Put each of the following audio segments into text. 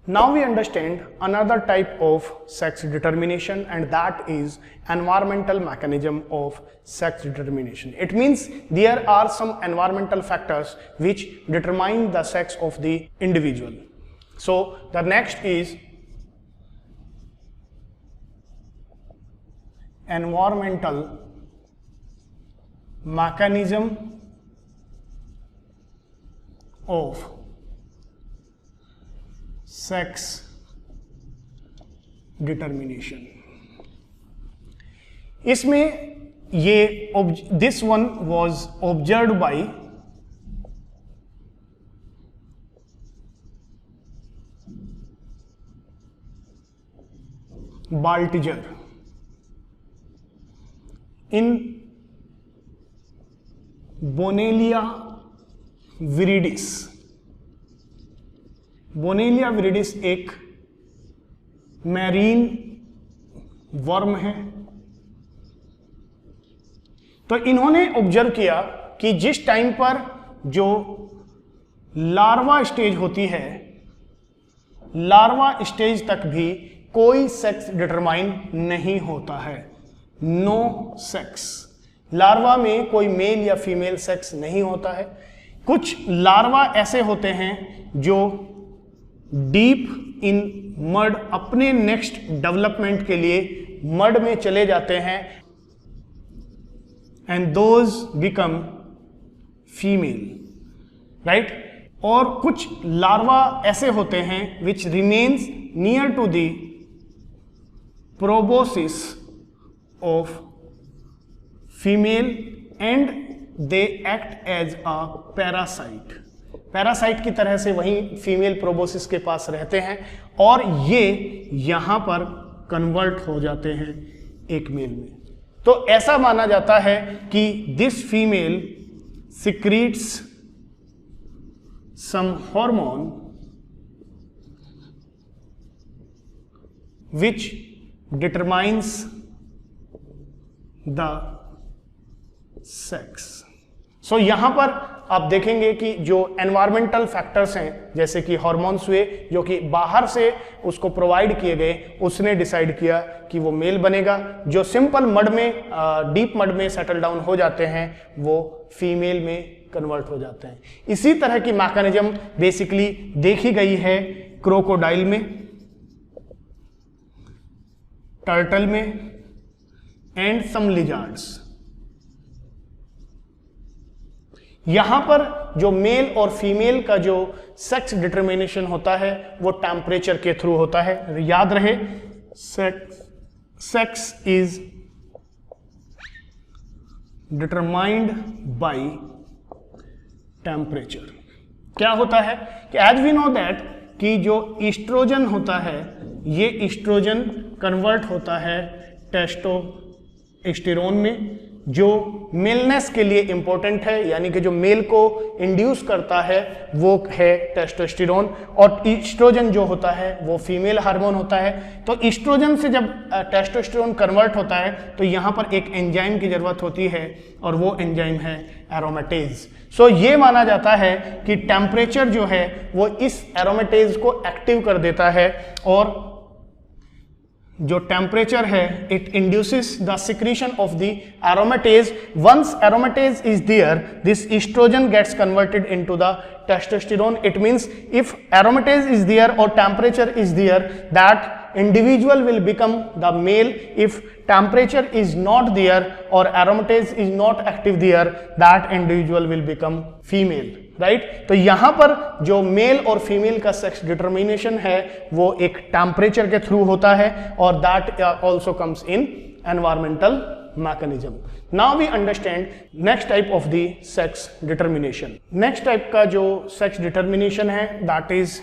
Now we understand another type of sex determination, and that is environmental mechanism of sex determination. It means there are some environmental factors which determine the sex of the individual. So the next is environmental mechanism of sex determination. इसमें ये this one was observed by Baltiger in Bonellia viridis. बोनेलिया विरिडिस एक marine worm है। तो इन्होंने observe किया कि जिस time पर जो लार्वा स्टेज होती है, लार्वा स्टेज तक भी कोई सेक्स डिटरमाइन नहीं होता है, नो सेक्स। लार्वा में कोई मेल या फीमेल सेक्स नहीं होता है। कुछ लार्वा ऐसे होते हैं जो डीप इन मड अपने नेक्स्ट डेवलपमेंट के लिए मड में चले जाते हैं, and those become female, right. और कुछ लार्वा ऐसे होते हैं which remains near to the proboscis of female and they act as a parasite. Parasite की तरह से वहीं फीमेल प्रोबोसिस के पास रहते हैं और ये यहां पर कन्वर्ट हो जाते हैं एक मेल में। तो ऐसा माना जाता है कि this female secretes some hormone which determines the sex. So यहां पर आप देखेंगे कि जो एनवायरमेंटल फैक्टर्स हैं, जैसे कि हार्मोन्स हुए जो कि बाहर से उसको प्रोवाइड किए गए, उसने डिसाइड किया कि वो मेल बनेगा। जो सिंपल मड में, डीप मड में सेटल डाउन हो जाते हैं, वो फीमेल में कन्वर्ट हो जाते हैं। इसी तरह की मैकेनिज्म बेसिकली देखी गई है क्रोकोडाइल में, टर्टल में एंड सम लिजार्ड्स। यहां पर जो मेल और फीमेल का जो सेक्स डिटरमिनेशन होता है वो टेम्परेचर के थ्रू होता है। याद रहे, sex is determined by temperature. क्या होता है कि एज वी नो दैट कि जो ईस्ट्रोजन होता है, ये ईस्ट्रोजन कन्वर्ट होता है टेस्टोस्टेरोन में, जो मेलनेस के लिए इंपॉर्टेंट है, यानी कि जो मेल को इंड्यूस करता है वो है टेस्टोस्टेरोन, और ईस्ट्रोजन जो होता है वो फीमेल हार्मोन होता है। तो ईस्ट्रोजन से जब टेस्टोस्टेरोन कन्वर्ट होता है तो यहाँ पर एक एंजाइम की जरूरत होती है और वो एंजाइम है एरोमेटेज। सो ये माना जाता है कि टेम्परेचर जो है वो इस एरोमेटेज को एक्टिव कर देता है, और जो टेम्परेचर है it induces the secretion of the aromatase. Once aromatase is there, this estrogen gets converted into the testosterone. It means if aromatase is there or temperature is there, that individual will become the male. If temperature is not there or aromatase is not active there, that individual will become female, right? तो यहाँ पर जो mail और female का sex determination है वो एक temperature के थ्रू होता है, और that also comes in environmental mechanism. Now we understand next type of the sex determination. Next type का जो sex determination है that is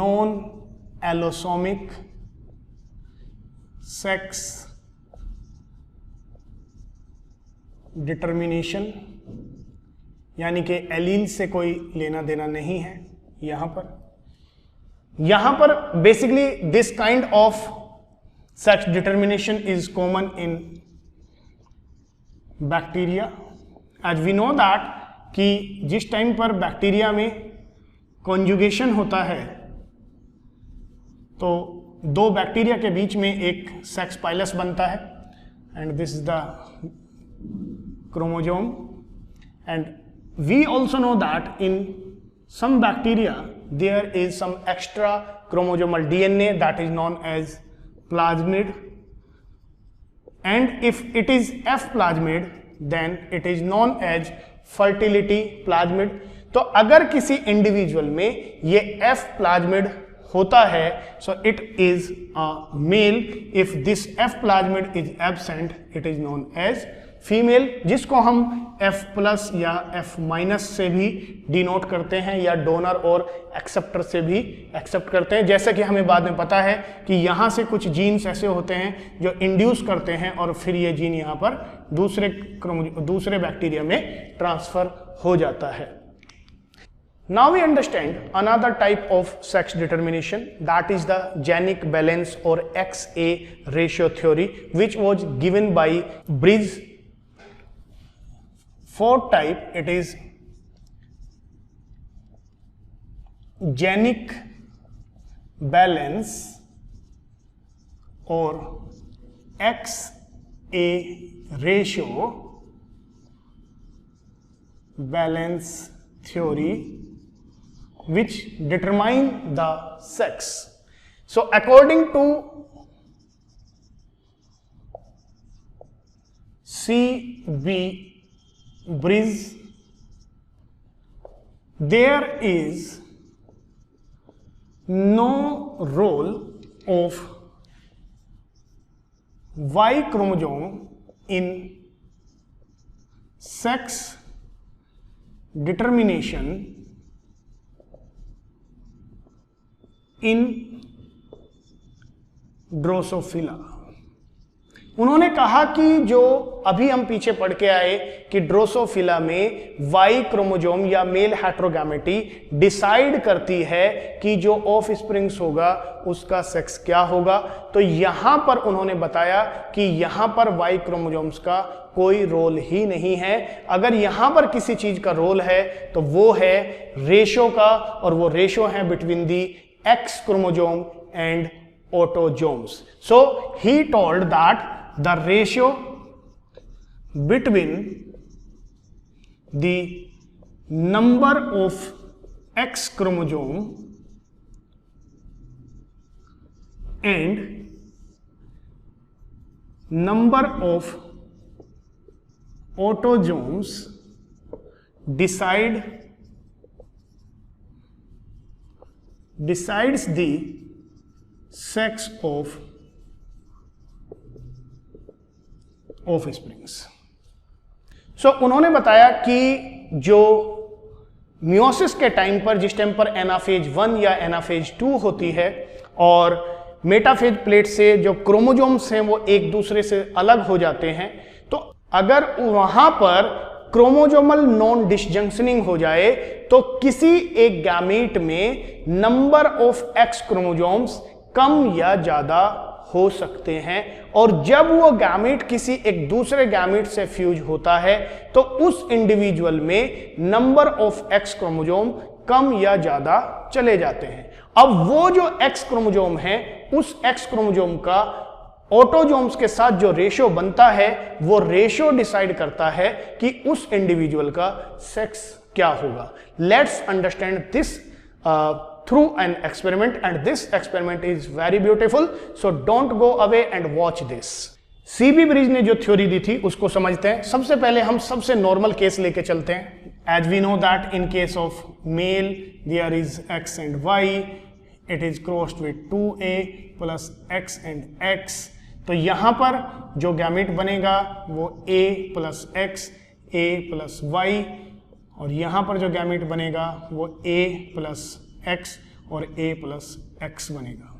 non-allosomic sex determination, यानी कि एलील से कोई लेना देना नहीं है। यहां पर basically this kind of sex determination is common in bacteria. As we know that कि जिस टाइम पर बैक्टीरिया में कॉन्जुगेशन होता है तो दो बैक्टीरिया के बीच में एक सेक्स पाइलस बनता है, and this is the chromosome. And we also know that in some bacteria there is some extra chromosomal DNA that is known as plasmid, and if it is F plasmid then it is known as fertility plasmid. तो अगर किसी individual में ये F plasmid होता है so it is a male. If this F plasmid is absent it is known as female, जिसको हम F+ या F- से भी डिनोट करते हैं या डोनर और एक्सेप्टर से भी एक्सेप्ट करते हैं. जैसे कि हमें बाद में पता है कि यहाँ से कुछ जीन्स ऐसे होते हैं जो इंड्यूस करते हैं और फिर ये जीन यहाँ पर दूसरे बैक्टीरिया में ट्रांसफर हो जाता है. Now we understand another type of sex determination, that is the genic balance or XA ratio theory, which was given by Bridge. Fourth type, it is genic balance or XA ratio balance theory, which determine the sex. So according to C.B. Bridge, there is no role of Y chromosome in sex determination in Drosophila. उन्होंने कहा कि जो अभी हम पीछे पढ़ के आए कि ड्रोसोफिला में वाई क्रोमोजोम या मेल हेट्रोगैमेटी डिसाइड करती है कि जो ऑफ स्प्रिंग्स होगा उसका सेक्स क्या होगा. तो यहां पर उन्होंने बताया कि यहां पर वाई क्रोमोजोम्स का कोई रोल ही नहीं है. अगर यहां पर किसी चीज का रोल है तो वो है रेशो का, और वो रेशो है between the x chromosome and autosomes. So he told that the ratio between the number of X chromosome and number of autosomes decides the sex of offsprings. So उन्होंने बताया कि जो मियोसिस के time पर, जिस time पर anaphase 1 या anaphase 2 होती है और मेटाफेज प्लेट से जो क्रोमोजोम्स हैं वो एक दूसरे से अलग हो जाते हैं, तो अगर वहां पर क्रोमोजोमल नॉन डिसजंक्शनिंग हो जाए तो किसी एक गैमीट में नंबर ऑफ एक्स क्रोमोजोम्स कम या ज्यादा हो सकते हैं, और जब वो गैमीट किसी एक दूसरे गैमीट से फ्यूज होता है तो उस इंडिविजुअल में नंबर ऑफ एक्स क्रोमोजोम कम या ज्यादा चले जाते हैं. अब वो जो एक्स क्रोमोजोम है, उस एक्स क्रोमोजोम का ऑटोजोम्स के साथ जो रेशो बनता है, वो रेशो डिसाइड करता है कि उस इंडिविजुअल का सेक्स क्या होगा. Let's understand this through an experiment, and this experiment is very beautiful, so don't go away and watch this. CB bridge ने जो थ्योरी दी थी उसको समझते हैं. सबसे पहले हम सबसे नॉर्मल केस लेके चलते हैं. As we know that in case of male there is x and y, it is crossed with 2a plus x and x. तो यहां पर जो गैमेट बनेगा वो a plus x, a plus y, और यहां पर जो गैमेट बनेगा वो a प्लस x और a प्लस x बनेगा.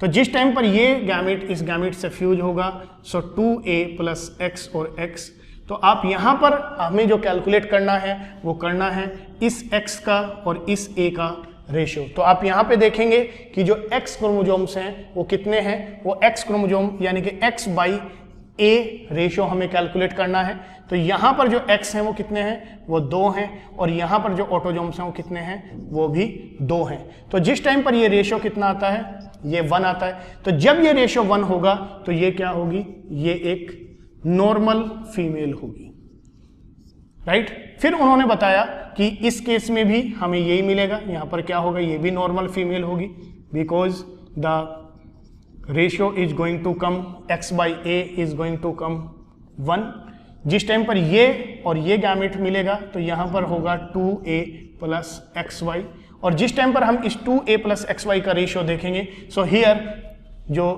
तो जिस टाइम पर ये गैमेट इस गैमेट से फ्यूज होगा, सो 2a प्लस x और x, तो आप यहां पर हमें जो कैलकुलेट करना है वो करना है इस x का और इस a का रेशियो. तो आप यहां पे देखेंगे कि जो x क्रोमोजोम्स हैं वो कितने हैं. वो x क्रोमोजोम यानी कि x बाई ए रेशो हमें कैलकुलेट करना है। तो यहां पर जो x हैं वो कितने हैं, वो 2 हैं, और यहां पर जो ऑटोजोम्स हैं वो कितने हैं, वो भी 2 हैं। तो जिस टाइम पर ये रेशो कितना आता है, ये 1 आता है। तो जब ये रेशो 1 होगा तो ये क्या होगी, ये एक नॉर्मल फीमेल होगी, राइट। फिर उन्होंने बताया कि इस केस में भी हमें यही मिलेगा, यहां पर क्या होगा, ये भी नॉर्मल फीमेल होगी, because the ratio is going to come x by A is going to come 1। जिस टाइम पर ये और ये गैमेट मिलेगा तो यहां पर होगा 2a प्लस XY, और जिस टाइम पर हम इस 2a प्लस XY का रेशियो देखेंगे, सो हियर जो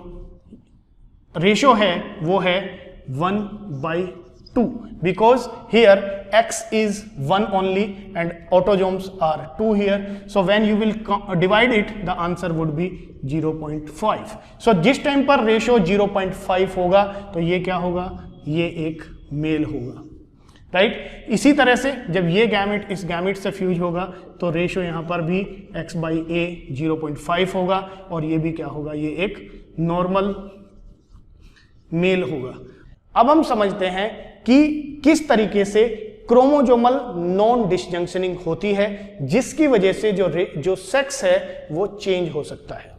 रेशियो है वो है 1/2, because here x is 1 only and autosomes are 2 here, so when you will divide it the answer would be 0.5. so जिस टाइम पर रेशियो 0.5 होगा तो ये क्या होगा, ये एक मेल होगा, राइट। इसी तरह से जब ये गैमेट इस गैमेट से फ्यूज होगा तो रेशियो यहां पर भी x बाई ए 0.5 होगा, और ये भी क्या होगा, ये एक नॉर्मल मेल होगा। अब हम समझते हैं कि किस तरीके से क्रोमोजोमल नॉन डिसजंक्शनिंग होती है, जिसकी वजह से जो सेक्स है वो चेंज हो सकता है।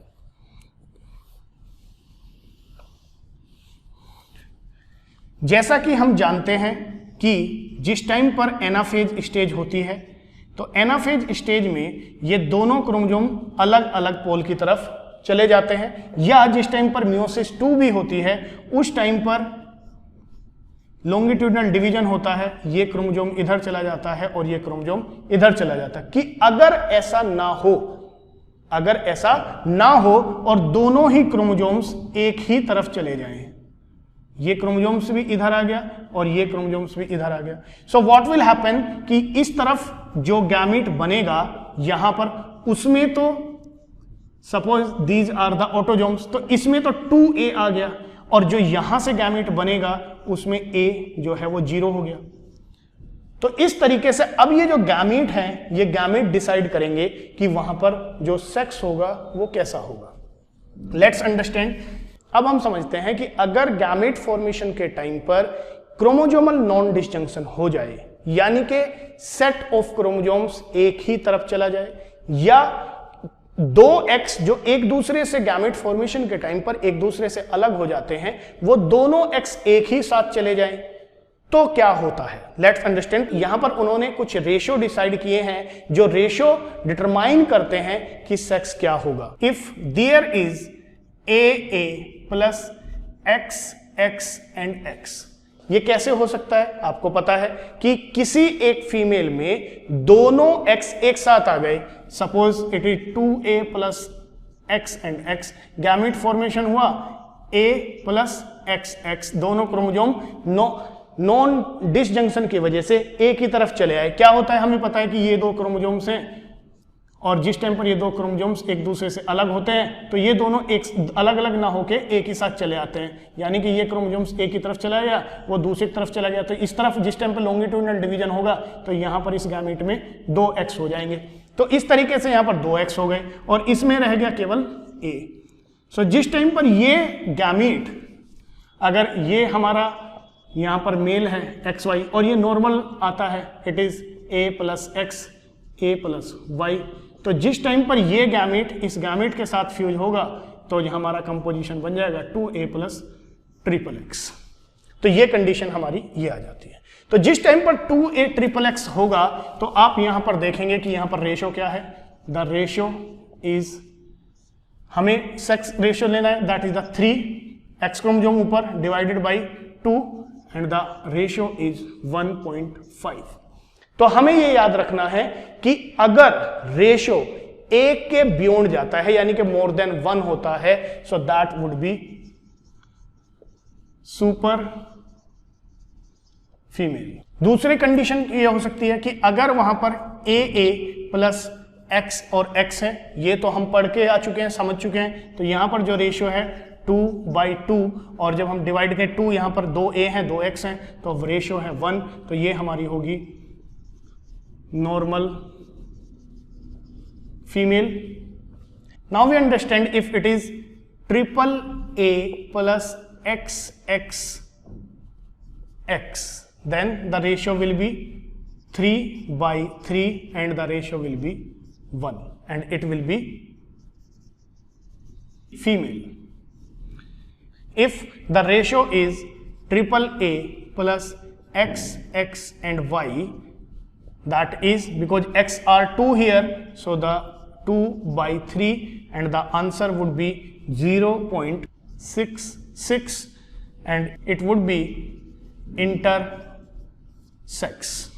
जैसा कि हम जानते हैं कि जिस टाइम पर एनाफेज स्टेज होती है तो एनाफेज स्टेज में ये दोनों क्रोमोजोम अलग अलग पोल की तरफ चले जाते हैं, या जिस टाइम पर मियोसिस 2 भी होती है उस टाइम पर लॉन्गिट्यूडनल डिवीजन होता है, ये क्रोमोजोम इधर चला जाता है और ये क्रोमोजोम इधर चला जाता है। कि अगर ऐसा ना हो और दोनों ही क्रोमोजोम्स एक ही तरफ चले जाएं, ये क्रोमोजोम्स भी इधर आ गया और ये क्रोमोजोम्स भी इधर आ गया, सो व्हाट विल हैपन कि इस तरफ जो गैमीट बनेगा यहां पर, उसमें तो suppose these are the autosomes, तो इसमें तो 2a आ गया, और जो यहां से गैमेट बनेगा उसमें a जो है वो 0 हो गया। तो इस तरीके से अब ये जो गैमेट हैं ये गैमेट डिसाइड करेंगे कि वहां पर जो सेक्स होगा वो कैसा होगा। Let's understand. अब हम समझते हैं कि अगर गैमेट फॉर्मेशन के टाइम पर क्रोमोजोमल नॉन डिसजंक्शन हो जाए, यानी कि सेट ऑफ क्रोमोजोम्स एक ही तरफ चला जाए, या 2x जो एक दूसरे से गैमेट फॉर्मेशन के टाइम पर एक दूसरे से अलग हो जाते हैं, वो दोनों x एक ही साथ चले जाएं, तो क्या होता है। Let's understand. यहां पर उन्होंने कुछ रेशियो डिसाइड किए हैं जो रेशियो डिटरमाइन करते हैं कि सेक्स क्या होगा। If there is AA plus XX and X, ये कैसे हो सकता है, आपको पता है कि किसी एक फीमेल में दोनों x एक साथ आ गए, suppose it is 2a plus x and x, gamete formation हुआ a प्लस XX, दोनों क्रोमोजोम नॉन डिसजंक्शन की वजह से एक ही तरफ चले आए। क्या होता है, हमें पता है कि ये दो क्रोमोजोम्स हैं, और जिस टाइम पर ये दो क्रोमोजोम्स एक दूसरे से अलग होते हैं तो ये दोनों एक अलग अलग ना होके एक ही साथ चले आते हैं, यानी कि ये क्रोमोजोम्स एक ही तरफ चला गया, वो दूसरी तरफ चला गया, तो इस तरफ जिस टाइम पर लॉन्गिट्यूडनल डिवीजन होगा तो यहाँ पर इस गैमेट में 2x हो जाएंगे। तो इस तरीके से यहाँ पर 2x हो गए और इसमें रह गया केवल a। सो जिस टाइम पर ये गैमेट, अगर ये हमारा यहाँ पर मेल है XY और ये नॉर्मल आता है, it is a plus x a plus y, तो जिस टाइम पर ये गैमेट इस गैमेट के साथ फ्यूज होगा तो हमारा कंपोजिशन बन जाएगा 2a प्लस XXX। तो ये कंडीशन हमारी ये आ जाती है। तो जिस टाइम पर 2a XXX होगा तो आप यहां पर देखेंगे कि यहां पर रेशियो क्या है, द रेशियो इज, हमें सेक्स रेशियो लेना है, that is the 3x chromosome ऊपर divided by 2 and the ratio is 1.5। तो हमें यह याद रखना है कि अगर रेशियो एक के बियॉन्ड जाता है यानी कि मोर देन 1 होता है, so that would be super female. दूसरी कंडीशन ये हो सकती है कि अगर वहां पर AA प्लस X और X है, ये तो हम पढ़ के आ चुके हैं, समझ चुके हैं, तो यहां पर जो रेशियो है 2/2, और जब हम डिवाइड करें 2 यहां पर 2A हैं 2X हैं तो रेशियो है 1, तो ये हमारी होगी normal female. Now we understand if it is AAA plus XX x, then the ratio will be 3/3 and the ratio will be 1 and it will be female. If the ratio is AAA plus x, x and y, that is because x are 2 here, so the 2/3 and the answer would be 0.66 and it would be intersex.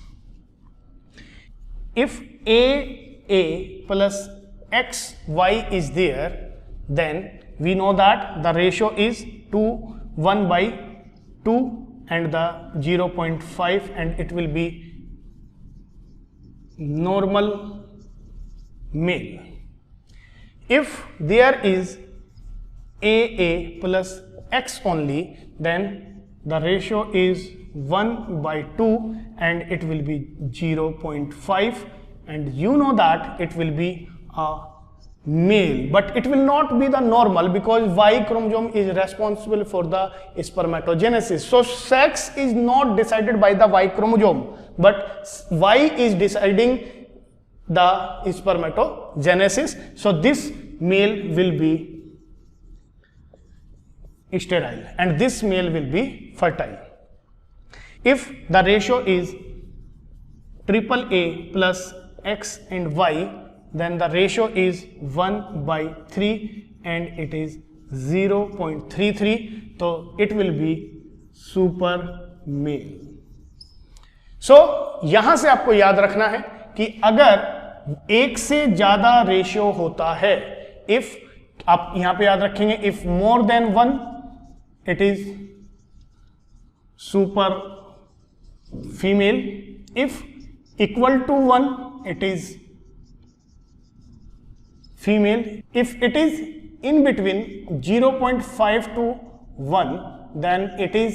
If AA plus XY is there, then we know that the ratio is 1/2 and the 0.5 and it will be normal male. If there is AA plus X only, then the ratio is 1/2 and it will be 0.5 and you know that it will be a male, but it will not be the normal because Y chromosome is responsible for the spermatogenesis. So sex is not decided by the Y chromosome, but Y is deciding the spermatogenesis. So this male will be sterile and this male will be fertile. If the ratio is AAA plus X and Y, then the ratio is 1/3 and it is 0.33, so it will be super male. So यहां से आपको याद रखना है कि अगर एक से ज्यादा रेशियो होता है, इफ आप यहां पे याद रखेंगे if more than 1 it is super female, if equal to 1 it is female, if it is in between 0.5 to 1 then it is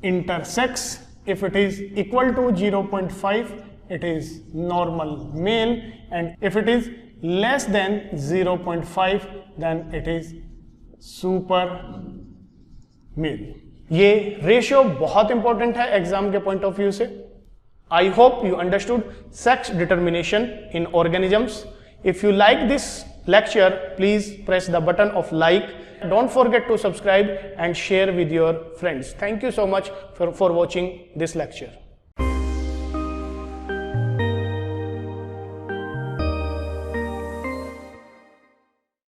intersex, if it is equal to 0.5 it is normal male and if it is less than 0.5 then it is super male. ये ratio बहुत important है exam के point of view से. I hope you understood sex determination in organisms. If you like this lecture, please press the button of like. Don't forget to subscribe and share with your friends. Thank you so much for watching this lecture.